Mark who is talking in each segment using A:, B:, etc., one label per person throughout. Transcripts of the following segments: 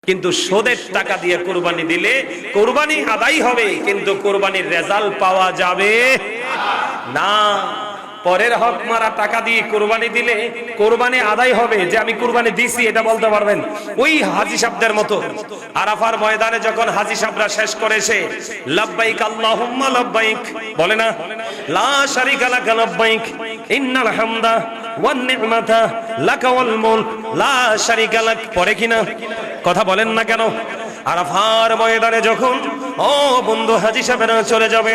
A: কিন্তু সুদের টাকা দিয়ে কুরবানি দিলে কুরবানি আদায় হবে, কিন্তু কুরবানির রেজাল্ট পাওয়া যাবে না। পরের হক মারা টাকা দিয়ে কুরবানি দিলে কুরবানি আদায় হবে, যে আমি কুরবানি দিছি এটা বলতে পারবেন। ওই হাজী সাহেবদের মতো আরাফার ময়দানে যখন হাজী সাহেবরা শেষ করেছে লাব্বাইক আল্লাহুম্মা লাব্বাইক বলে না, লা শারিকা লাকা লাব্বাইক ইন্নাল হামদা ওয়ান নি'মাতা লাকা ওয়াল মুলক লা শারিকা লাক, পড়ে কিনা? কথা বলেন না কেন? আরাফার ময়দানে যখন ও বন্ধু হাজী সাহেবরা চলে যাবে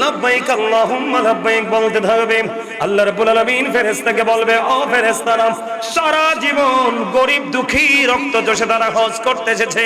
A: লাব্বাইক আল্লাহুম্মা লাব্বাইক বলতে থাকবে, আল্লাহ রাব্বুল আলামিন ফেরেশতাকে বলবে, ও ফেরেশতারা, সারা জীবন গরিব দুঃখী রক্তচোষে তারা হজ করতে এসেছে,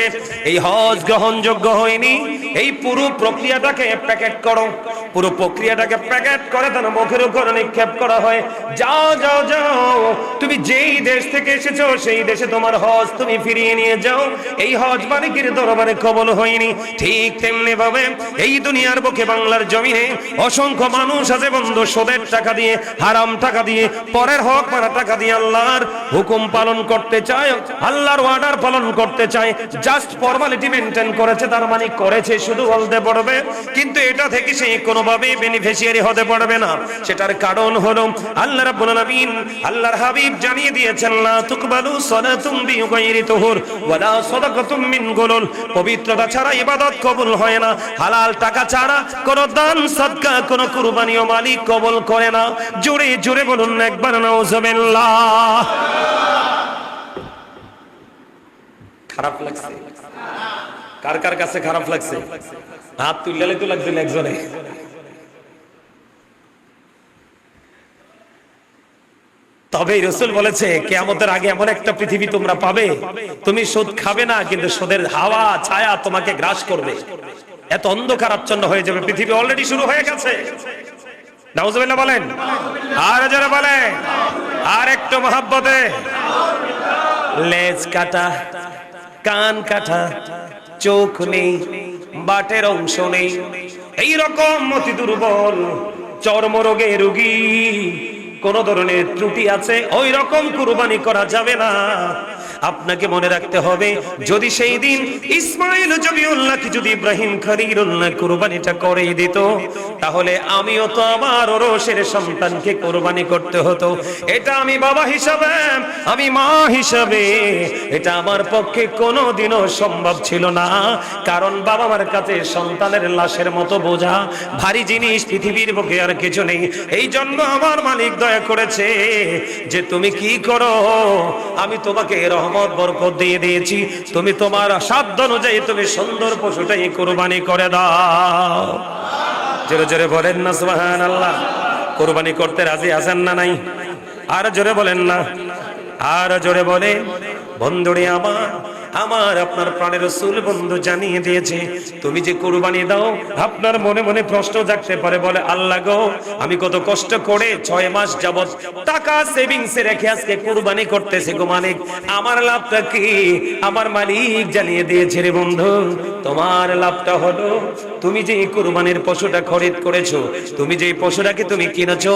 A: এই হজ গ্রহণযোগ্য হয়নি, এই পুরো প্রক্রিয়াটাকে প্যাকেট করো। পুরো প্রক্রিয়াটাকে প্যাকেট করে তার মুখের উপর নিক্ষেপ করা হয়, যাও যাও যাও, তুমি যেই দেশ থেকে এসেছো সেই দেশে তোমার হজ তুমি ফিরিয়ে নিয়ে যাও, এই হজ মালিকের দরবারে কবুল হয়নি। ঠিক তেমনি ভাবে এই দুনিয়ার বুকে বাংলার জমিনে অসংখ্য মানুষ আছে বন্ধু, সুদের টাকা দিয়ে, হারাম টাকা দিয়ে, পরের হক মারা টাকা দিয়ে আল্লাহর হুকুম পালন করতে চায়, আল্লাহর অর্ডার পালন করতে চায়, জাস্ট ফর্মালিটি মেইনটেইন করেছে, তার মানে করেছে শুধু বলতে পারবে, কিন্তু এটা থেকে সে কোনোভাবেই বেনিফিশিয়ারি হতে পারবে না। সেটার কারণ হলো আল্লাহ রাব্বুল আলামিন, আল্লাহর হাবিব জানিয়ে দিয়েছেন, লা তুকবালু সালাতুম বিগাইরি তুহুর ওয়ালা সাদাকাতুম মিন গুলুল, পবিত্রতা ছাড়া ইবাদত কবুল হয় না, হালাল টাকা ছাড়া কোন দান সাদকা কোন কুরবানিও মালিক কবুল করে না। জোরে জোরে বলুন একবার নাউজুবিল্লাহ। খারাপ লাগছে? কার কার কাছে খারাপ লাগছে? হাত তুললে তো লাগছিল একজনে। তবে রাসূল বলেছে কিয়ামতের আগে এমন একটা পৃথিবী তোমরা পাবে, তুমি সুদ খাবে না, কিন্তু সুদের হাওয়া ছায়া তোমাকে গ্রাস করবে, এত অন্ধকার আচ্ছন্ন হয়ে যাবে পৃথিবী। অলরেডি শুরু হয়ে গেছে। নাউজুবিল্লাহ বলেন, আর যারা বলে আর একটু মহব্বতে, লেজ কাটা, কান কাটা, চোখ নেই, বাটের অংশ নেই, এইরকম অতি দুর্বল চর্মরোগে রোগী, কোন ধরনের ত্রুটি আছে, ওই রকম কুরবানি করা যাবে না। আপনাকে মনে রাখতে হবে, যদি সেই দিন ইসমাইল জবিউল্লাহ কি যদি ইব্রাহিম খলিলুল্লাহ কুরবানিটা করে দিত, তাহলে আমিও তো আমার ওরসের সন্তানকে কুরবানি করতে হতো। এটা আমি বাবা হিসাবে, আমি মা হিসাবে, এটা আমার পক্ষে কোনোদিনও সম্ভব ছিল না, কারণ বাবা মার কাছে সন্তানের লাশের মতো বোঝা ভারী জিনিস পৃথিবীর বুকে আর কিছু নেই। এই জন্য আমার মালিক দয়া করেছে যে তুমি কি করো, আমি তোমাকে রহমত বরকত দিয়ে দিয়েছি, তুমি তোমার সাধ্য অনুযায়ী তুমি সুন্দর পশুটাই কুরবানি করে দাও। জোরে জোরে বলেন না সুবহানাল্লাহ। কুরবানি করতে রাজি আছেন না নাই? আর জোরে বলেন না, আর জোরে বলেন। বন্ধুরে আমার, আমার আপনার প্রাণের রাসূল বন্ধু জানিয়ে দিয়েছে, তুমি যে কুরবানি দাও, আপনার মনে মনে প্রশ্ন জাগতে পারে, বলে আল্লাহ গো, আমি কত কষ্ট করে 6 মাস যাবত টাকা সেভিংসে রেখে আজকে কুরবানি করতেছি গো মালিক, আমার লাভটা কি? আমার মালিক জানিয়ে দিয়েছে রে বন্ধু, তোমার লাভটা হলো তুমি যে কুরবানির পশুটা খরিদ করেছো, তুমি যে পশুটাকে তুমি কিনেছো,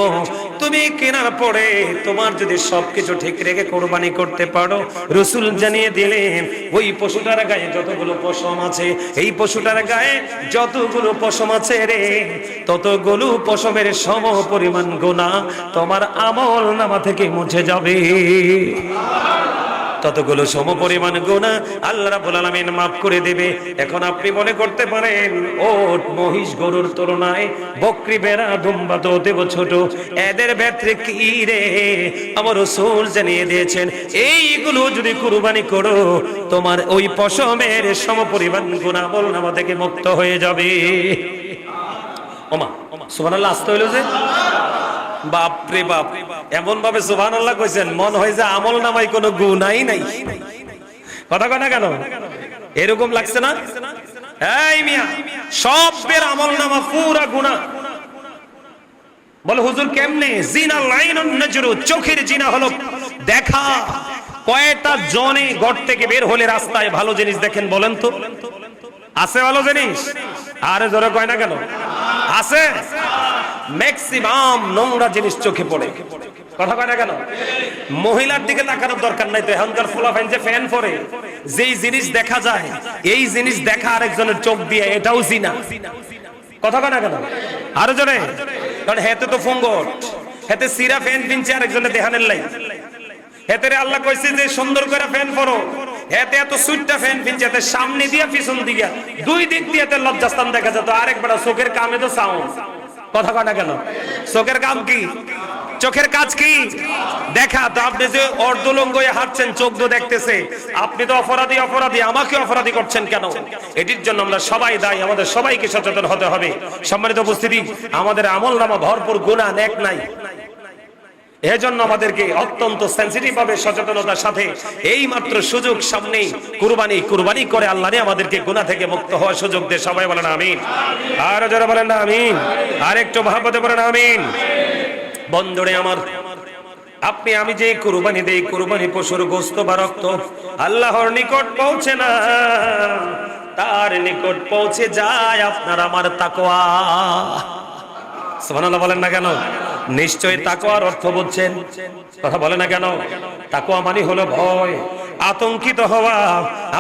A: তুমি কেনার পরে তোমার যদি সবকিছু ঠিক রেখে কুরবানি করতে পারো, রাসূল জানিয়ে দিলেন ওই পশুটার গায়ে যতগুলো পশম আছে, এই পশুটার গায়ে যতগুলো পশম আছে রে, ততগুলো পশমের সম পরিমাণ গুনাহ তোমার আমল নামা থেকে মুছে যাবে। ততগুলো সম পরিমাণ গুনাহ আল্লাহ রাব্বুল আলামিন মাফ করে দেবে। এখন আপনি মনে করতে পারেন, ওট মহিষ গরুর তুলনায় বকরি বেড়া দুম্বা তো দেব ছোট, এদের ভেতরে কি রে? আমার রাসূল জানিয়ে দিয়েছেন, এইগুলো যদি কুরবানি করো, তোমার ওই পশমের সম পরিমাণ গুনাহ আমল নামা থেকে মুক্ত হয়ে যাবে। ওমা সুবহানাল্লাহ, আসতে হইলো যে বাপ রে বাপ, এমন ভাবে সুবহানাল্লাহ কইছেন মন হয় যে আমল নামায় কোনো গুনাহই নাই। কথা কয় না কেন? এরকম লাগছে না? এই মিয়া, সবের আমল নামা পুরা গুনাহ। বলে হুজুর কেমনে? জিনা লাইনুন নজরু, চোখের জিনা হলো দেখা। কয়টা জনে ঘর থেকে বের হলে রাস্তায় ভালো জিনিস দেখেন বলেন তো? আছে ভালো জিনিস? আরে জোরে কয় না কেন? আছে। ম্যাক্সিমাম নোংরা জিনিস চোখে পড়ে। কথা কয় না কেন? মহিলার দিকে তাকানোর দরকার নাই তো। এখনকার ফুলাফাইন যে ফ্যান পরে, যেই জিনিস দেখা যায় এই জিনিস দেখা আরেকজনের চোখ দিয়ে, এটাও জিনা। কথা কয় না কেন? আরো জোরে। কারণ হেতে তো ফুঙ্গট, হেতে সিরা ফ্যান পিনছে আরেকজনের দেহানের লাই। হেতে আল্লাহ কইছে যে সুন্দর করে ফ্যান পরো, হেতে এত সুইটটা ফ্যান পিনছে, হেতে সামনে দিয়া পিছন দিকে দুই দিক দিয়ে লজ্জাস্থান দেখা যেত। আরেকবার চোখের কামে তো সাউন্ড। কথা কয় না কেন? চোখের কাম কি? চোখের কাজ কি? দেখা। তো আপনি যে অর্ধলঙ্গ হয়ে হাঁটছেন, চোখ তো দেখতেছে, আপনি তো অপরাধী। আমাকে অপরাধী করছেন কেন? এটির জন্য আমরা সবাই দায়ী, আমাদের সবাইকে সচেতন হতে হবে। সম্মানিত উপস্থিতি, আমাদের আমলনামা ভরপুর গুনাহ নেক নাই। এজন্য আমাদেরকে অত্যন্ত সেনসিটিভ ভাবে সচেতনতার সাথে এই মাত্র সুযোগ সামনে কুরবানি করে আল্লাহ আমাদেরকে গুনাহ থেকে মুক্ত হওয়ার সুযোগ দিয়ে। সবাই বলেন আমিন। আর যারা বলেন না আমিন, আর একটু মহব্বতে বলেন আমিন। বন্ধুরে আমার, আপনি আমি যে কুরবানি দেই, কুরবানি পশুর গোশত বা রক্ত আল্লাহর নিকট পৌঁছে না, তার নিকট পৌঁছে যায় আপনার আমার তাকওয়া। সুবহানাল্লাহ বলেন না কেন? নিশ্চয় তাকওয়ার অর্থ বুঝছেন? কথা বলে না কেন? তাকওয়া মানে হলো ভয়, আতঙ্কিত হওয়া।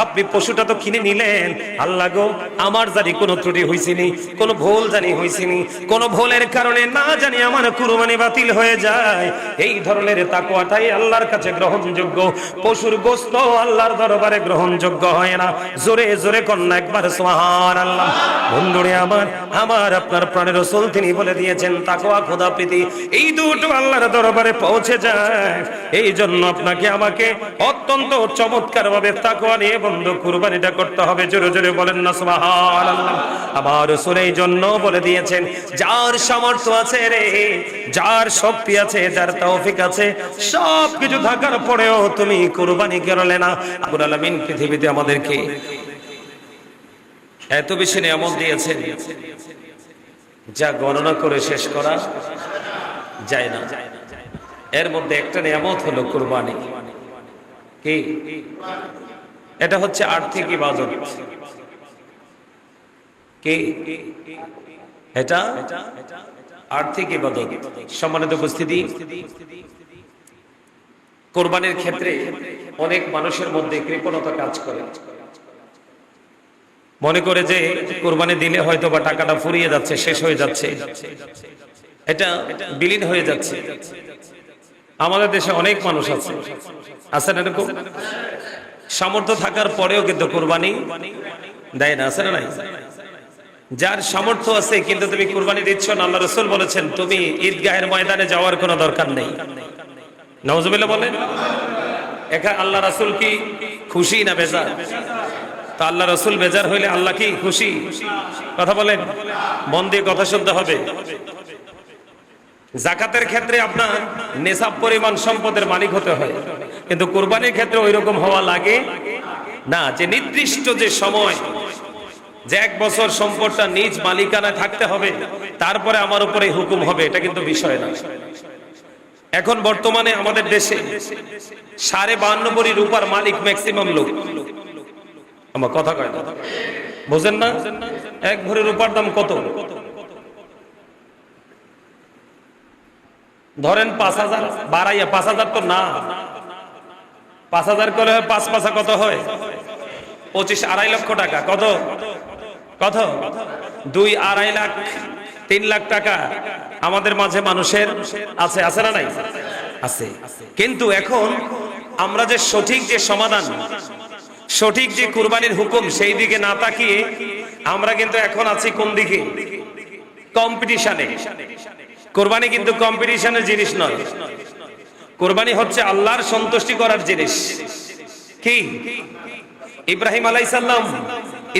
A: আপনি পশুটা তো কিনে নিলেন, আল্লাহ গো আমার জানি কোনো ত্রুটি হইছিনি, কোনো ভুল জানি হইছিনি, কোনো ভুলের কারণে না জানি আমার কুরবানি বাতিল হয়ে যায়। এই ধরনের তাকওয়াটাই আল্লাহর কাছে গ্রহণযোগ্য। পশুর গোশত আল্লাহর দরবারে গ্রহণযোগ্য হয় না। জোরে জোরে কন্যা একবার সুবহানাল্লাহ। বন্ধুরে আমার আপনার প্রাণের রাসূল তিনি বলে দিয়েছেন, তাকওয়া খোদা প্রীতি এই দুটো আল্লাহর দরবারে পৌঁছে যায়। এই জন্য আপনাকে আমাকে অত্যন্ত চমৎকার ভাবে তাকওয়া নিয়ে বন্ধু কুরবানিটা করতে হবে। জোরে জোরে বলেন না সুবহানাল্লাহ। আমার রাসূল এই জন্য বলে দিয়েছেন, যার সামর্থ্য আছে রে, যার শক্তি আছে, যার তৌফিক আছে, সব কিছু থাকার পরেও তুমি কুরবানি করলে না। রব্বুল আলামিন পৃথিবীতে আমাদেরকে এত বেশি নিয়ামত দিয়েছেন যা গণনা করে শেষ করা যায় না। এর মধ্যে একটা নিয়ামত হলো কুরবানি। কি? এটা হচ্ছে আর্থিক ইবাদত। কি? এটা আর্থিক ইবাদত। সম্মানিত উপস্থিতি, কুরবানির ক্ষেত্রে অনেক মানুষের মধ্যে কৃপণতা কাজ করে। মনে করে যে কুরবানি দিলে হয়তো বা টাকাটা ফুরিয়ে যাচ্ছে, শেষ হয়ে যাচ্ছে, এটা বিলীন হয়ে যাচ্ছে। আমাদের দেশে অনেক মানুষ আছে, আছেন এরকম, সামর্থ্য থাকার পরেও কিন্তু কুরবানি দেয় না। আছে না নাই? যার সামর্থ্য আছে কিন্তু তুমি কুরবানি দিচ্ছ না, আল্লাহ রাসূল বলেছেন তুমি ঈদগাহের ময়দানে যাওয়ার কোনো দরকার নেই। নাউজুবিল্লাহ বলেন। একা আল্লাহ রাসূল কি খুশি না বেজার? তা আল্লাহ রাসূল বেজার হইলে আল্লাহ কি খুশি? কথা বলেন, মন দিয়ে কথা শুনতে হবে। যাকাতের ক্ষেত্রে আপনার নেশাব পরিমাণ সম্পদের মালিক হতে হয়, কিন্তু কুরবানির ক্ষেত্রে ওই রকম হওয়া লাগে না, যে নির্দিষ্ট যে সময়, যে 1 বছর সম্পদটা নিজ মালিকানায় থাকতে হবে, তারপরে আমার উপরে হুকুম হবে, এটা কিন্তু বিষয় না। এখন বর্তমানে আমাদের দেশে 52.5 ভরি রূপার মালিক ম্যাক্সিমাম লোক। আমার কথা কয় না, বুঝেন না? 1 ভরি রূপার দাম কত? ধরেন 5,000, বাড়াইয়া 5,000 তো না, 5,000 করে 5 পাঁচা কত হয়? 25, 2.5 লক্ষ টাকা। কত? কত? 2, 2.5 লাখ, 3 লাখ টাকা আমাদের মাঝে মানুষের আছে। আছে না নাই? আছে। কিন্তু এখন আমরা যে সঠিক যে সমাধান, সঠিক যে কুরবানির হুকুম, সেই দিকে না তাকিয়ে আমরা কিন্তু এখন আছি কোন দিকে? কম্পিটিশনে। কুরবানি কিন্তু কম্পিটিশনের জিনিস নয়। কুরবানি হচ্ছে আল্লাহর সন্তুষ্টি করার জিনিস। কি? ইব্রাহিম আলাইহিস সালাম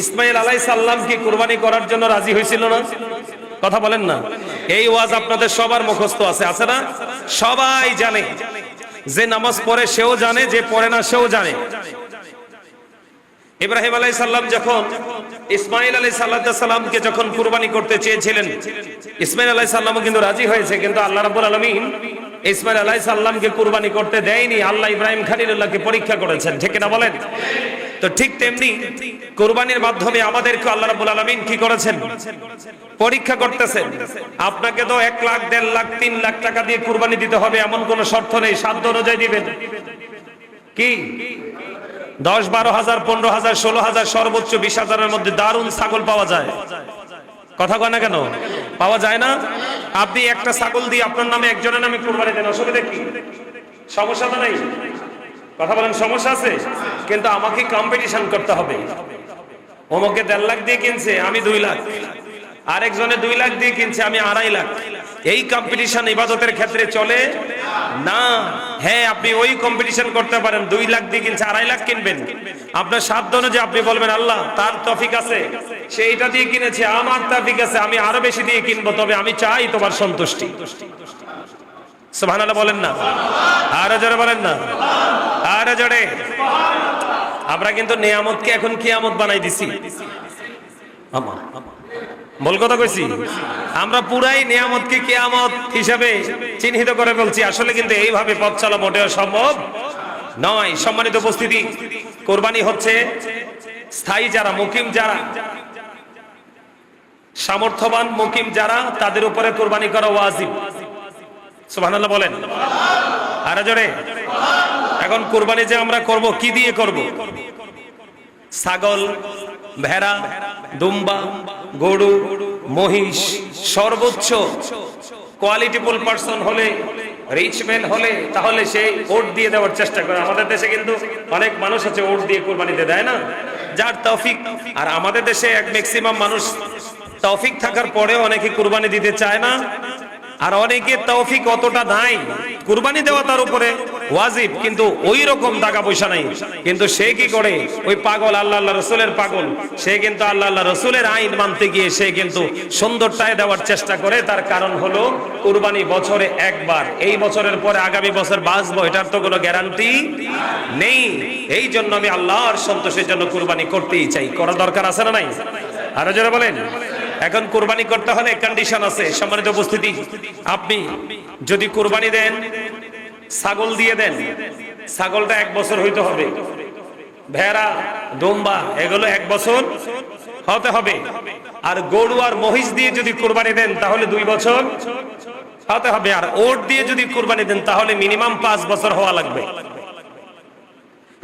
A: ইসমাইল আলাইহিস সালাম কি কুরবানি করার জন্য রাজি হয়েছিল না? কথা বলেন না। এই ওয়াজ আপনাদের সবার মুখস্থ আছে। আছে না? সবাই জানে, যে নামাজ পড়ে সেও জানে, যে পড়ে না সেও জানে। ইব্রাহিম আলাইহিস সালাম যখন ইসমাইল আলাইহিস সালামকে যখন কুরবানি করতে চেয়েছিলেন, ইসমাইল আলাইহিস সালাম কিন্তু রাজি হয়েছে, কিন্তু আল্লাহ রাব্বুল আলামিন ইসমাইল আলাইহিস সালামকে কুরবানি করতে দেয়নি। আল্লাহ ইব্রাহিম খলিলুল্লাহকে পরীক্ষা করেছেন, ঠিক না বলেন? তো ঠিক তেমনি কুরবানির মাধ্যমে আমাদেরকে আল্লাহ রাব্বুল আলামিন কি করেছেন? পরীক্ষা করতেছেন। আপনাকে তো 1 লাখ, 1.5 লাখ, 3 লাখ টাকা দিয়ে কুরবানি দিতে হবে এমন কোন শর্ত নেই, সাধ্য অনুযায়ী দিবেন। কি 10, 12,000, 15,000, 16,000, সর্বোচ্চ 20,000-এর মধ্যে দারুণ ছাগল পাওয়া যায়। কথা কয় না কেন? পাওয়া যায় না? আপনি একটা ছাগল দিয়ে আপনার নামে একজনের নামে কুরবানি দেন, অসুবিধা কি? সমস্যা তো নাই। কথা বলেন, সমস্যা আছে? কিন্তু আমাকে কম্পিটিশন করতে হবে। অমুকে 1.5 লাখ দিয়ে কিনছে, আমি 2 লাখ। আরেকজনে 2 লাখ দিয়ে কিনছে, আমি 2.5 লাখ। এই কম্পিটিশন ইবাদতের ক্ষেত্রে চলে না। হ্যাঁ, আপনি ওই কম্পিটিশন করতে পারেন, 2 লাখ দিয়ে কিনছে, 2.5 লাখ কিনবেন। আপনার সাধ্য অনুযায়ী আপনি বলবেন, আল্লাহ তার তৌফিক আছে, সে এটা দিয়ে কিনেছে, আমার তৌফিক আছে, আমি আরো বেশি দিয়ে কিনবো, তবে আমি চাই তোমার সন্তুষ্টি। সুবহানাল্লাহ বলেন না? আরো জোরে বলেন না? আরো জোরে। আমরা কিন্তু নিয়ামতকে এখন কিয়ামত বানাই দিছি। বল কথা কইছি, আমরা পুরাই নিয়ামতকে কিয়ামত হিসাবে চিহ্নিত করে বলছি। আসলে কিন্তু এইভাবে পথ চলা মোটেও সম্ভব নয়। সম্মানিত উপস্থিতি, কুরবানি হচ্ছে স্থায়ী যারা, মুকিম যারা, সামর্থ্যবান মুকিম যারা, তাদের উপরে কুরবানি করা ওয়াজিব। সুবহানাল্লাহ বলেন আরো জোরে। এখন কুরবানি যে আমরা করব, কি দিয়ে করব? ছাগল, ভেড়া, দুম্বা, গরু, মহিষ, সর্বোচ্চ কোয়ালিটিফুল পারসন হলে, রিচ ম্যান হলে, তাহলে সেই ওট দিয়ে দেওয়ার চেষ্টা করে। আমাদের দেশে কিন্তু অনেক মানুষ আছে ওট দিয়ে কুরবানিতে দেয় না, যার তৌফিক। আর আমাদের দেশে এক ম্যাক্সিমাম মানুষ তৌফিক থাকার পরেও অনেকে কুরবানি দিতে চায় না, আর অনেকে তৌফিক অতটা নাই, কুরবানি দেওয়া তার উপরে ওয়াজিব, কিন্তু ওই রকম টাকা পয়সা নাই। কিন্তু সে কি করে? ওই পাগল, আল্লাহ রসুলের পাগল, সে কিন্তু আল্লাহ রসুলের আইন মানতে গিয়ে সে কিন্তু সুন্দরটায় দেওয়ার চেষ্টা করে। তার কারণ হলো কুরবানি বছরে একবার, এই বছরের পরে আগামী বছর বাঁচবো এটার তো কোনো গ্যারান্টি নেই। এই জন্য আমি আল্লাহর সন্তোষের জন্য কুরবানি করতেই চাই। করা দরকার আছে না নাই? আরো যারা বলেন। এখন কুরবানি করতে হলে কন্ডিশন আছে। সম্মানিত উপস্থিতি, আপনি যদি কুরবানি দেন, ছাগল দিয়ে দেন, ছাগলটা 1 বছর হইতে হবে। ভেড়া, দুম্বা এগুলো 1 বছর হতে হবে। আর গরু আর মহিষ দিয়ে যদি কুরবানি দেন তাহলে 2 বছর হতে হবে। আর ওট দিয়ে যদি কুরবানি দেন তাহলে মিনিমাম 5 বছর হওয়া লাগবে।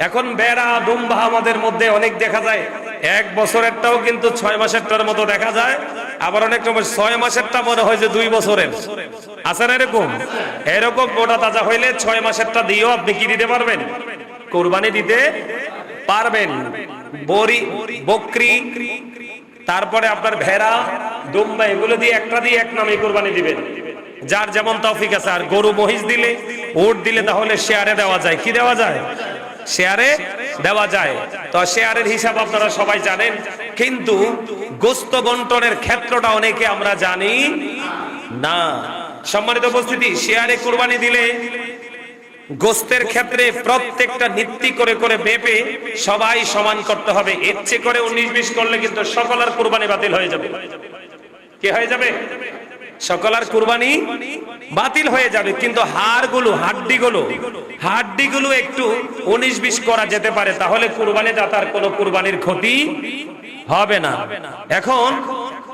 A: এখন ভেড়া, দুম্বা আমাদের মধ্যে অনেক দেখা যায় 1 বছরেরটাও কিন্তু 6 মাসেরটার মতো দেখা যায়। আবার অনেক সময় 6 মাসেরটা মনে হয় যে 2 বছরের। আছে না এরকম? এরকম মোটা তাজা হইলে 6 মাসেরটা দিয়েও আপনি কি দিতে পারবেন? কুরবানি দিতে পারবেন। বকরি, তারপরে আপনার ভেড়া, দুম্বা এগুলো দিয়ে একটা দিয়ে এক নামে কুরবানি দিবেন, যার যেমন তৌফিক আছে। আর গরু, মহিষ দিলে, উট দিলে তাহলে শেয়ারে দেওয়া যায়। কি দেওয়া যায়? শেয়ারে দেওয়া যায়। তো শেয়ারের হিসাব আপনারা সবাই জানেন, কিন্তু গোস্ত বন্টনের ক্ষেত্রটা অনেকে আমরা জানি না। সম্মানিত উপস্থিতি, শেয়ারে কুরবানি দিলে গোস্তের ক্ষেত্রে প্রত্যেকটা নীতি করে করে মেপে সবাই সমান করতে হবে। এর চেয়ে করে 19-20 করলে কিন্তু সকলের কুরবানি বাতিল হয়ে যাবে। কি হয়ে যাবে? সকলের কুরবানি বাতিল হয়ে যাবে। কিন্তু হাড্ডিগুলো একটু 19-20 করা যেতে পারে, তাহলে কুরবানি দাতার কোনো কুরবানির ক্ষতি হবে না। এখন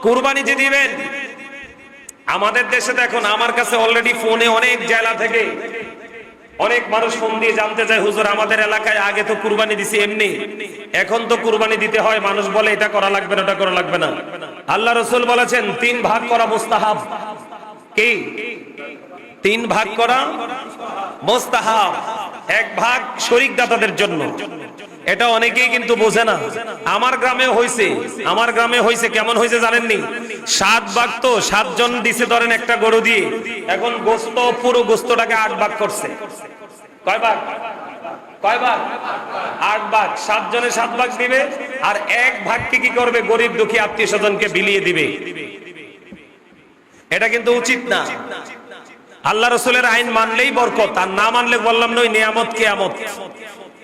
A: কুরবানি যে দিবেন, আমাদের দেশে দেখুন, আমার কাছে অলরেডি ফোনে অনেক জেলা থেকে অনেক মানুষ ফোন দিয়ে জানতে চায়, হুজুর আমাদের এলাকায় আগে তো কুরবানি দিছি এমনি, এখন তো কুরবানি দিতে হয়। মানুষ বলে এটা করা লাগবে না, ওটা করা লাগবে না। আল্লাহ রাসূল বলেছেন 3 ভাগ করা মুস্তাহাব। কি? 3 ভাগ করা মুস্তাহাব। 1 ভাগ শরীক দাতাদের জন্য। এটা অনেকেই কিন্তু বোঝে না। আমার গ্রামে হয়েছে, কেমন হয়েছে জানেননি? 7 ভাগ, তো 7 জন দিছে ধরেন একটা গরু দিয়ে। এখন গোস্ত, পুরো গোস্তটাকে 8 ভাগ করছে। কয় ভাগ? 8 ভাগ। 7 জনে 7 ভাগ দিবে, আর 1 ভাগকে কি করবে? গরিব দুঃখী আত্মীয় স্বজনকে বিলিয়ে দিবে। এটা কিন্তু উচিত না। আল্লাহ রাসূলের আইন মানলেই বরকত, আর না মানলে বললাম নয় নিয়ামত কিয়ামত।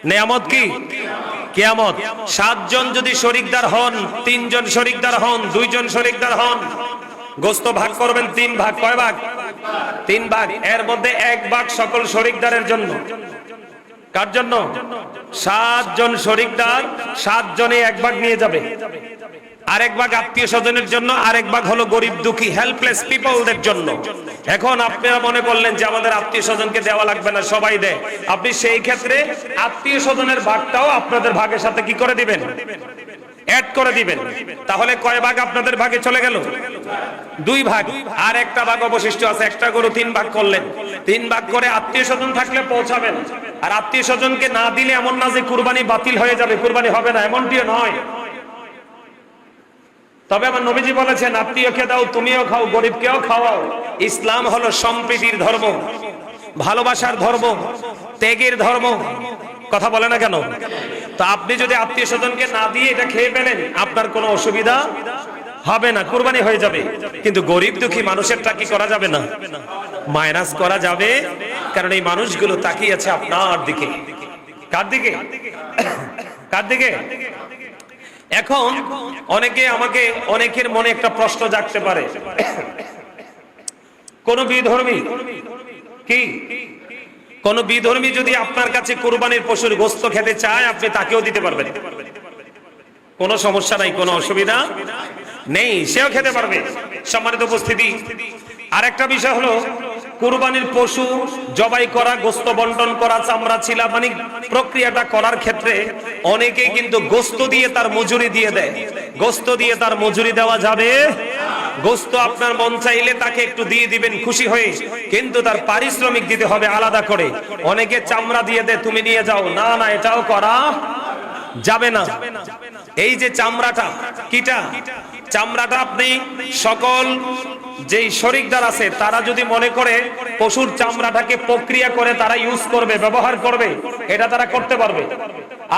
A: নিয়ামত কি? কিয়ামত। 7 জন যদি শরীকদার হন, 3 জন শরীকদার হন, 2 জন শরীকদার হন, গোস্ত ভাগ করবেন 3 ভাগ। কয় ভাগ? 3 ভাগ। এর মধ্যে 1 ভাগ সকল শরীকদারের জন্য। কার জন্য? 7 জন শরিকদার, 7 জনে 1 ভাগ নিয়ে যাবে। আরেক ভাগ আত্মীয় স্বজনের জন্য, আরেক ভাগ হলো গরিব দুঃখী হেল্পলেস পিপলদের জন্য। এখন আপনারা মনে করলেন যে আমাদের আত্মীয় স্বজনকে দেওয়া লাগবে না, সবাই দেয়। আপনি সেই ক্ষেত্রে আত্মীয় স্বজনের ভাগটাও আপনাদের ভাগের সাথে কি করে দিবেন? অ্যাড করে দিবেন। তাহলে কয় ভাগ আপনাদের ভাগে চলে গেল? 2 ভাগ। আর একটা ভাগ অবশিষ্ট আছে। একটা গরু 3 ভাগ করলেন। 3 ভাগ করে আত্মীয় স্বজন থাকলে পৌঁছাবেন। আর আত্মীয় স্বজনকে না দিলে এমন না যে কুরবানি বাতিল হয়ে যাবে, কুরবানি হবে না, এমনটিও নয়। তবে আমার নবীজি বলেছেন, আত্মীয়কে দাও, তুমিও খাও, গরিবকেও খাওয়াও। ইসলাম হলো সম্প্রীতির ধর্ম, ভালোবাসার ধর্ম, ত্যাগের ধর্ম। কথা বলে না কেন? তো আপনি যদি আত্মীয় স্বজনকে না দিয়ে এটা খেয়ে ফেলেন, আপনার কোনো অসুবিধা হবে না, কুরবানি হয়ে যাবে। কিন্তু গরিব দুঃখী মানুষেরটা কি করা যাবে না? মাইনাস করা যাবে। কারণ এই মানুষগুলো তাকিয়ে আছে আপনার দিকে। কার দিকে? কার দিকে? এখন অনেকের মনে একটা প্রশ্ন জাগতে পারে, কোন বিধর্মী যদি আপনার কাছে কুরবানির পশুর গোশত খেতে চায়, আপনি তাকেও দিতে পারবেন, কোনো সমস্যা নাই, কোনো অসুবিধা নেই, সেও খেতে পারবে। সম্মানিত উপস্থিতি, আরেকটা বিষয় হলো, কুরবানির পশু জবাই করা, গোশত বন্টন করা, চামড়া ছিলা, মানে প্রক্রিয়াটা করার ক্ষেত্রে অনেকেই কিন্তু গোশত দিয়ে তার মজুরি দিয়ে দেয়। গোশত দিয়ে তার মজুরি দেওয়া যাবে? গোশত আপনার মন চাইলে তাকে একটু দিয়ে দিবেন খুশি হয়ে, কিন্তু তার পারিশ্রমিক দিতে হবে আলাদা করে। অনেকে চামড়া দিয়ে দেয়, তুমি নিয়ে যাও, না না, এটাও করা যাবে না। এই যে চামড়াটা, কিটা চামড়াটা আপনি সকল যেই শরিকদার আছে তারা যদি মনে করে পশুর চামড়াটাকে প্রক্রিয়া করে তারা ইউজ করবে, ব্যবহার করবে, এটা তারা করতে পারবে।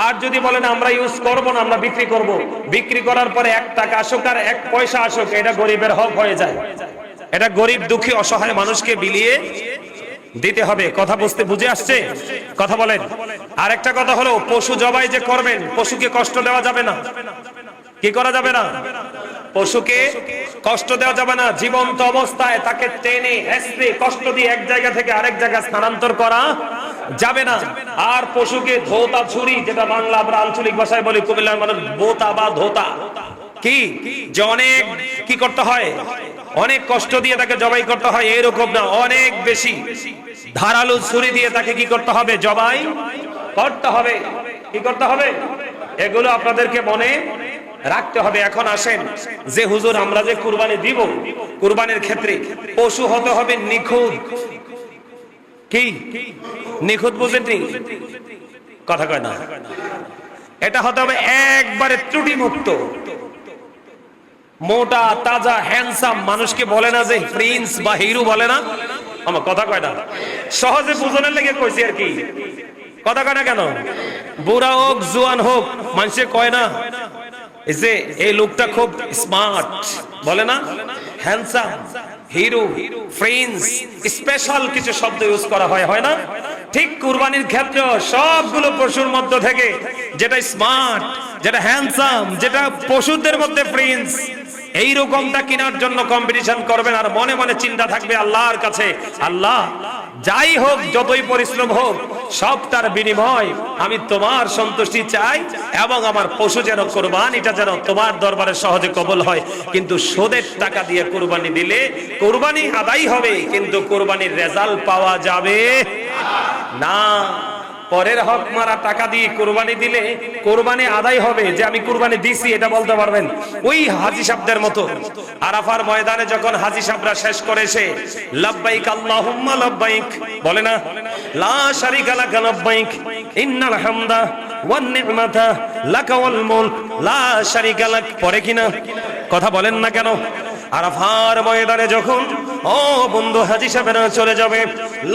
A: আর যদি বলেন আমরা ইউজ করব না, আমরা বিক্রি করব, বিক্রি করার পরে 1 টাকা আসুক আর 1 পয়সা আসুক, এটা গরিবের হক হয়ে যায়। এটা গরিব দুঃখী অসহায় মানুষকে বিলিয়ে দিতে হবে। কথা বুঝে আসছে? কথা বলেন। আর একটা কথা হলো, পশু জবাই যে করবেন, পশুকে কষ্ট দেওয়া যাবে না। কি করা যাবে না? পশুকে কষ্ট দেওয়া যাবে না। জীবন্ত অবস্থায় তাকে টেনে হেঁচড়ে কষ্ট দিয়ে এক জায়গা থেকে আরেক জায়গায় স্থানান্তর করা যাবে না। আর পশুকে ধোতা ছুরি, যেটা বাংলা আমরা আঞ্চলিক ভাষায় বলি, কুমিল্লার মানুষ বোতা বা ধোতা, কি যে অনেক কি করতে হয়, অনেক কষ্ট দিয়ে তাকে জবাই করতে হয়, এরকম না, অনেক বেশি ধারালো ছুরি দিয়ে তাকে কি করতে হবে? জবাই করতে হবে। কি করতে হবে? এগুলো আপনাদেরকে মনে রাখতে হবে। এখন আসেন, যে হুজুর আমরা যে কুরবানি দিব, কুরবানির ক্ষেত্রে পশু হতে হবে নিখুঁত। কি নিখুঁত বুঝেননি? কথা কয় না। এটা হতে হবে একবারে ত্রুটি মুক্ত, মোটা তাজা হ্যান্ডসাম। মানুষকে বলে না যে প্রিন্স বা হিরো, বলে না, আমার কথা কয় না, সহজে বুঝনের লেগে কইছি আর কি। কথা কয় না কেন? বুড়া হোক জোয়ান হোক, মানুষে কয় না যে এই লোকটা খুব স্মার্ট, বলে না, হ্যান্ডসাম, হিরো, প্রিন্স, স্পেশাল কিছু শব্দ ইউজ করা হয় না? ঠিক কুরবানির ক্ষেত্রে সবগুলো পশুর মধ্য থেকে যেটা স্মার্ট, যেটা হ্যান্ডসাম, যেটা পশুদের মধ্যে প্রিন্স, এই রকমটা কেনার জন্য কম্পিটিশন করবেন। আর মনে মনে চিন্তা থাকবে আল্লাহর কাছে, আল্লাহ যাই হোক, যতই পরিশ্রম হোক, সবটার বিনিময় আমি তোমার সন্তুষ্টি চাই, এবং আমার পশু যেন কুরবানিটা যেন তোমার দরবারে সহজে কবুল হয়। কিন্তু সুদের টাকা দিয়ে কুরবানি দিলে কুরবানি আদায় হবে, কিন্তু কুরবানির রেজাল্ট পাওয়া যাবে না। পরের হক মারা টাকা দিয়ে কুরবানি দিলে কুরবানি আদায় হবে, যে আমি কুরবানি দিছি এটা বলতে পারবেন। ওই হাজী সাহেবদের মতো আরাফার ময়দানে যখন হাজী সাহেবরা শেষ করেছে, লাব্বাইক আল্লাহুম্মা লাব্বাইক, বলে না, লা শারিকা লাকা লাব্বাইক, ইন্নাল হামদা ওয়ান নি'মাতা লাকা ওয়াল মুলক লা শারিকা লাক, পরে কিনা? কথা বলেন না কেন? আরাফার ময়দানে যখন ও বন্ধু হাজী সাহেবরা চলে যাবে,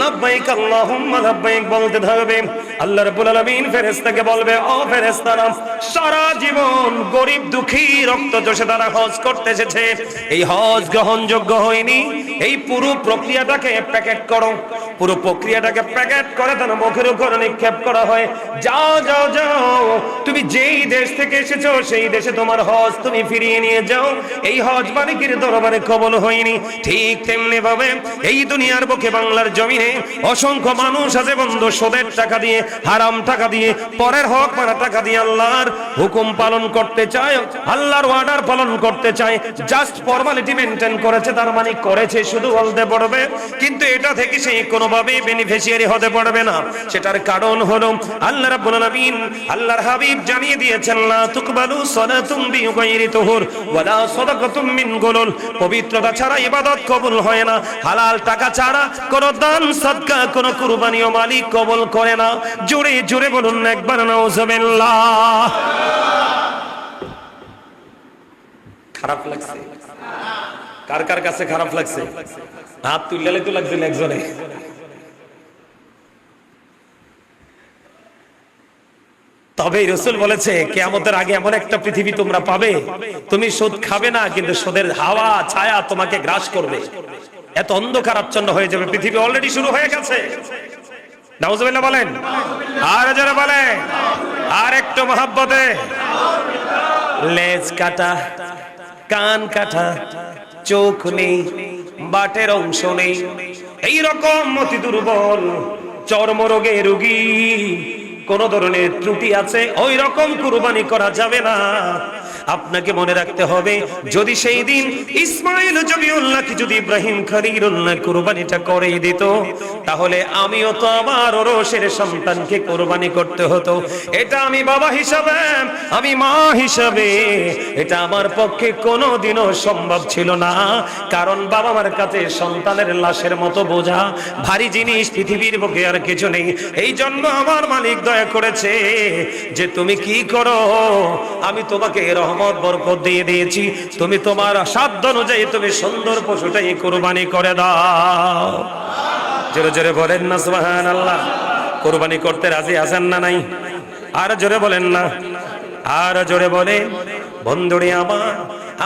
A: লাব্বাইক আল্লাহুম্মা লাব্বাইক বলতে থাকবে, আল্লাহ রাব্বুল আলামিন ফেরেশতাকে বলবে, ও ফেরেশতারা, সারা জীবন গরিব দুঃখী রক্ত চষে তারা হজ করতে এসেছে, এই হজ গ্রহণযোগ্য হয়নি, এই পুরো প্রক্রিয়াটাকে প্যাকেট করো। পুরো প্রক্রিয়াটাকে প্যাকেট করে তার মুখের উপরে নিক্ষেপ করা হয়, যাও যাও যাও, তুমি যেই দেশ থেকে এসেছো সেই দেশে তোমার হজ তুমি ফিরিয়ে নিয়ে যাও, এই হজ মালিকের দরবারে কবুল হয়নি। ঠিক তেমনি ভাবে এই দুনিয়ার বুকে বাংলার জমিনে অসংখ্য মানুষ আছে বন্ধু, সুদের টাকা দিয়ে, হারাম টাকা দিয়ে, পরের হক মারা টাকা দিয়ে আল্লাহর হুকুম পালন করতে চায়, আল্লাহর অর্ডার পালন করতে চায়, জাস্ট ফর্মালিটি মেনটেন করেছে, তার মানে করেছে শুধু বলতে পারবে, কিন্তু এটা থেকে সে কোনোভাবেই বেনিফিশিয়ারি হতে পারবে না। সেটার কারণ হলো আল্লাহ রাব্বুল আলামিন, আল্লাহর হাবিব জানিয়ে দিয়েছেন, লা তুকবালু সালাতুম বিগাইরি তুহুর ওয়ালা সাদাকাতুম মিন গুলুল, পবিত্রতা ছাড়া ইবাদত কবুল হয় না, হালাল টাকা ছাড়া কোনো দান সাদকা, কোনো কুরবানিও মালিক কবুল করে না। জোরে জোরে বলুন একবার নাউজুবিল্লাহ। খারাপ লাগছে? কার কার কাছে খারাপ লাগছে? হাত তুললে তো লাগছে একজনে। তবে রাসূল বলেছে কিয়ামতের আগে এমন একটা পৃথিবী তোমরা পাবে, তুমি সুদ খাবে না, কিন্তু সুদের হাওয়া ছায়া তোমাকে গ্রাস করবে। এত অন্ধকার আচ্ছন্ন হয়ে যাবে পৃথিবী, অলরেডি শুরু হয়ে গেছে। নাউজুবিল্লাহ বলেন, আর যারা বলে আর একটু মহব্বতে। লেজ কাটা, কান কাটা, চোখ নেই, বাটের অংশ নেই, এইরকম অতি দুর্বল চর্মরোগে রোগী, কোন ধরনের ত্রুটি আছে, ওই রকম কুরবানি করা যাবে না। আপনাকে মনে রাখতে হবে, যদি সেই দিন ইসমাইল জবিউল্লাহকে যদি ইব্রাহিম খলিলুল্লাহ কুরবানিটা করে দিত, তাহলে আমিও তো আমার ওরসের সন্তানকে কুরবানি করতে হতো। এটা আমি বাবা হিসাবে, আমি মা হিসাবে, এটা আমার পক্ষে কোনোদিনও সম্ভব ছিল না। কারণ বাবা মার কাছে সন্তানের লাশের মতো বোঝা ভারী জিনিস পৃথিবীর বুকে আর কিছু নেই। এই জন্য আমার মালিক দয়া করেছে যে তুমি কি করো, আমি তোমাকে রহমত বরকত দিয়ে দিয়েছি, তুমি তোমার সাধ্য অনুযায়ী তুমি সুন্দর পশুটাই কুরবানি করে দাও। জোরে জোরে বলেন না সুবহানাল্লাহ। কুরবানি করতে রাজি আছেন না নাই? আর জোরে বলেন না, আর জোরে বলেন। বন্ধুরে আমার,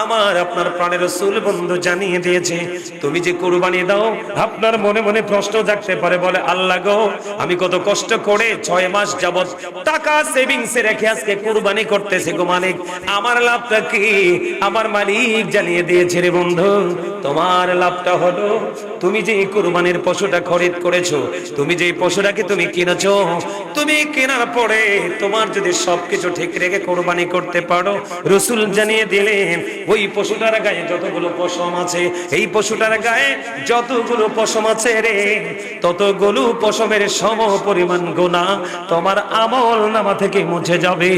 A: আমার আপনার প্রাণের রাসূল বন্ধু জানিয়ে দিয়েছে, তুমি যে কুরবানি দাও, আপনার মনে মনে প্রশ্ন জাগতে পারে, বলে আল্লাহ গো, আমি কত কষ্ট করে 6 মাস যাবত টাকা সেভিংসে রেখে আজকে কুরবানি করতেছি গো মালিক, আমার লাভটা কি? আমার মালিক জানিয়ে দিয়েছে রে বন্ধু, তোমার লাভটা হলো তুমি যে কুরবানির পশুটা খরিদ করেছো, তুমি যে পশুটাকে তুমি কিনেছো, তুমি কেনার পরে তোমার যদি সবকিছু ঠিক রেখে কুরবানি করতে পারো, রাসূল জানিয়ে দিলেন ওই পশুটার গায়ে যতগুলো পশম আছে, এই পশুটার গায়ে যতগুলো পশম আছে রে, ততগুলো পশমের সম পরিমাণ গুনাহ তোমার আমল নামা থেকে মুছে যাবে।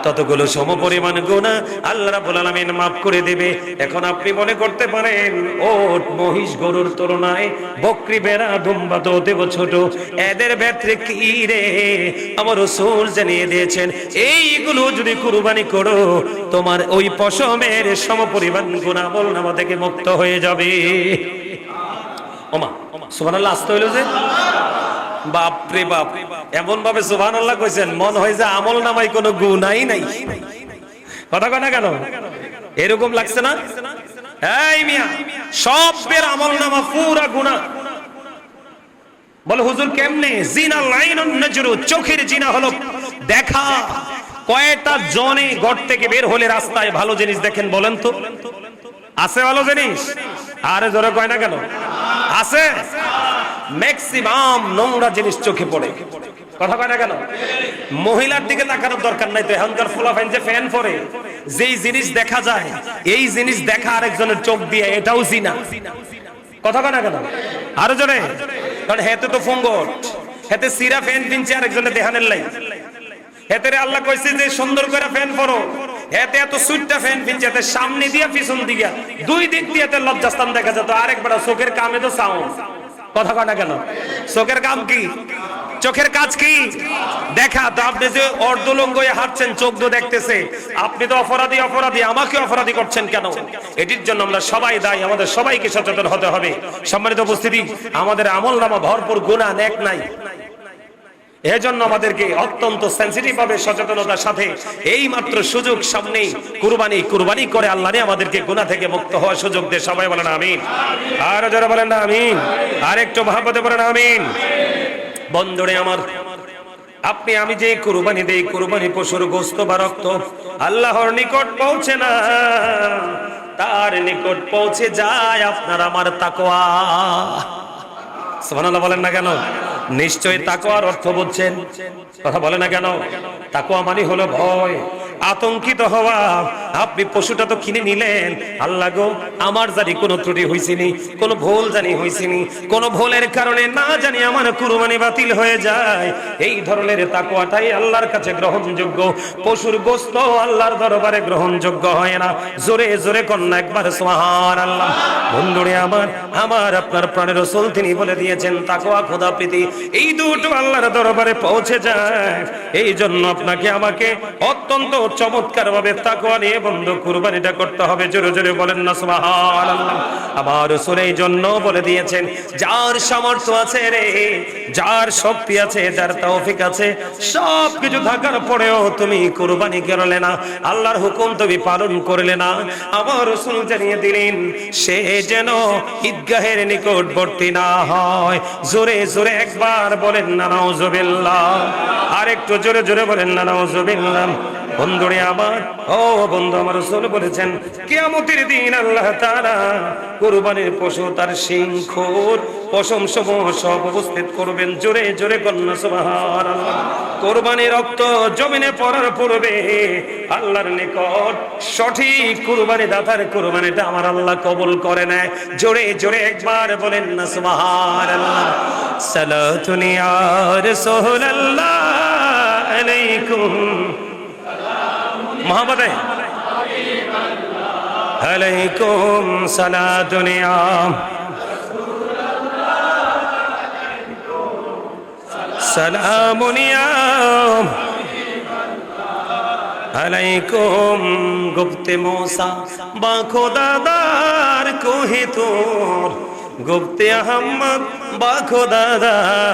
A: ততগুলো সমপরিমাণ গুনাহ আল্লাহ রাব্বুল আলামিন মাফ করে দেবে। এখন আপনি মনে করতে পারেন, ওট মহিষ গরুর তুলনায় বকরি ভেড়া দুম্বা তো দেব ছোট, এদের ভেতরে কি রে? আমার রাসূল জানিয়ে দিয়েছেন, এইগুলো যদি কুরবানি করো, তোমার ওই পশমের সমপরিমাণ গুনাহ আমলনামা থেকে মুক্ত হয়ে যাবে। ওমা সুবহানাল্লাহ, আসতে হইলো যে বাপ রে বাপ, এমন ভাবে সুবহানাল্লাহ কইছেন মন হয় যে আমল নামায় কোনো গুনাহই নাই। কথা কয় না কেন? এরকম লাগছে না? এই মিয়া, সবের আমল নামা পুরা গুনাহ। বলে হুজুর কেমনে? জিনা লাইনুন নজরু, চোখের জিনা হলো দেখা। কয়টা জনে ঘর থেকে বের হলে রাস্তায় ভালো জিনিস দেখেন বলেন তো? আছে ভালো জিনিস? আরে জোরে কয় না কেন? আছে। ম্যাক্সিমাম নোংরা জিনিস চোখে পড়ে। কথা কয় না কেন? মহিলার দিকে তাকানোর দরকার নাই তো, এখনকার ফুলাফাইন যে ফ্যান পরে, যেই জিনিস দেখা যায় এই জিনিস দেখা আরেকজনের চোখ দিয়ে, এটাও জিনা। কথা কয় না কেন? আরো জোরে। কারণ হেতে তো ফঙ্গট, হেতে সিরা ফ্যান কিনছে আরেকজনের দেখানের লাই, হেতে আল্লাহ কইছে যে সুন্দর করে ফ্যান পরো, এতে এত সুইটটা ফ্যান কিনছে, এতে সামনে দিয়া পিছন দিকে দুই দিক দিয়ে এতে লজ্জাস্থান দেখা যেত। আরেকবার চোখের কামে তো সাউন্ড। কথা কয় না কেন? চোখের কাম কি? চোখের কাজ কি? দেখা। তো আপনি যে অর্ধলঙ্গ হয়ে হাঁটছেন, চোখ তো দেখতেছে, আপনি তো অপরাধী, অপরাধী, আমাকে অপরাধী করছেন কেন? এটির জন্য আমরা সবাই দায়ী, আমাদের সবাইকে সচেতন হতে হবে। সম্মানিত উপস্থিতি, আমাদের আমলনামা ভরপুর গুনাহ নেক নাই। এজন্য আমাদেরকে অত্যন্ত সেনসিটিভ ভাবে সচেতনতার সাথে এই মাত্র সুযোগ সামনেই কুরবানি করে আল্লাহ আমাদেরকে গুনাহ থেকে মুক্ত হওয়ার সুযোগ দিয়ে সবাই বলেন আমিন। আর যারা বলেন না আমিন, আর একটু মহব্বতে বলেন আমিন। বন্ধুরে আমার, আপনি আমি যে কুরবানি দেই, কুরবানি পশুর গোশত বা রক্ত আল্লাহর নিকট পৌঁছে না। তার নিকট পৌঁছে যায় আপনার আমার তাকওয়া। সুবহানাল্লাহ বলেন না কেন? নিশ্চয়ই তাকওয়ার অর্থ বুঝছেন, কথা বলে না কেন? তাকওয়া মানে হলো ভয়, আতঙ্কিত হওয়া। আপনি পশুটা তো কিনে নিলেন, আল্লাহ গো আমার জানি কোনো ত্রুটি হইছিনি, কোনো ভুল জানি হইছিনি, কোনো ভুলের কারণে না জানি আমার কুরবানি বাতিল হয়ে যায়। এই ধরনের তাকওয়াটাই আল্লাহর কাছে গ্রহণযোগ্য। পশুর গোশত আল্লাহর দরবারে গ্রহণযোগ্য হয় না। জোরে জোরে কন্যা একবার সুবহানাল্লাহ। বন্ধুরে আমার, আমার আপনার প্রাণের রাসূল তিনি বলে দিয়েছেন তাকওয়া খোদা প্রীতি এই দুটো আল্লাহর দরবারে পৌঁছে যায়। এই জন্য আপনাকে আমাকে অত্যন্ত চমৎকার ভাবে তাকওয়া নিয়ে বন্ধু কুরবানিটা করতে হবে। জোরে জোরে বলেন না সুবহানাল্লাহ। আমার রাসূল এই জন্য বলে দিয়েছেন যার সামর্থ্য আছে রে, যার শক্তি আছে, যার তৌফিক আছে, সব কিছু থাকার পরেও তুমি কুরবানি করলে না, আল্লাহর হুকুম তুমি পালন করলে না, আমার রাসূল জানিয়ে দিলেন সে যেন ঈদগাহের নিকটবর্তী না হয়। জোরে জোরে একবার বলেন না নাউজুবিল্লাহ, আর একটু জোরে জোরে বলেন না নাউজুবিল্লাহ। বন্ধুরে আমার, ও বন্ধু আমার, রাসূল বলেছেন কিয়ামতের দিন আল্লাহ তাআলা কুরবানির পশু তার শিং, খুর, পশম সমূহ সব উপস্থিত করবেন। জোরে জোরে কন্যা সুবহানাল্লাহ। কুরবানির রক্ত জমিনে পড়ার পূর্বে আল্লাহর নিকট সঠিক কুরবানি দাতার কুরবানিটা আমার আল্লাহ কবুল করে নেয়। জোরে জোরে একবার বলেন না সুবহানাল্লাহ। সালাতুন ইয়া রাসূলুল্লাহ আলাইকুম মোহাম্মদ আলাইকুম সালাতুন ইয়া সালামুন ইয়া আলাইকুম। গুপ্তে মূসা বা খোদাদার কোহে তোর, গুপ্তে আহমদ বা খোদাদার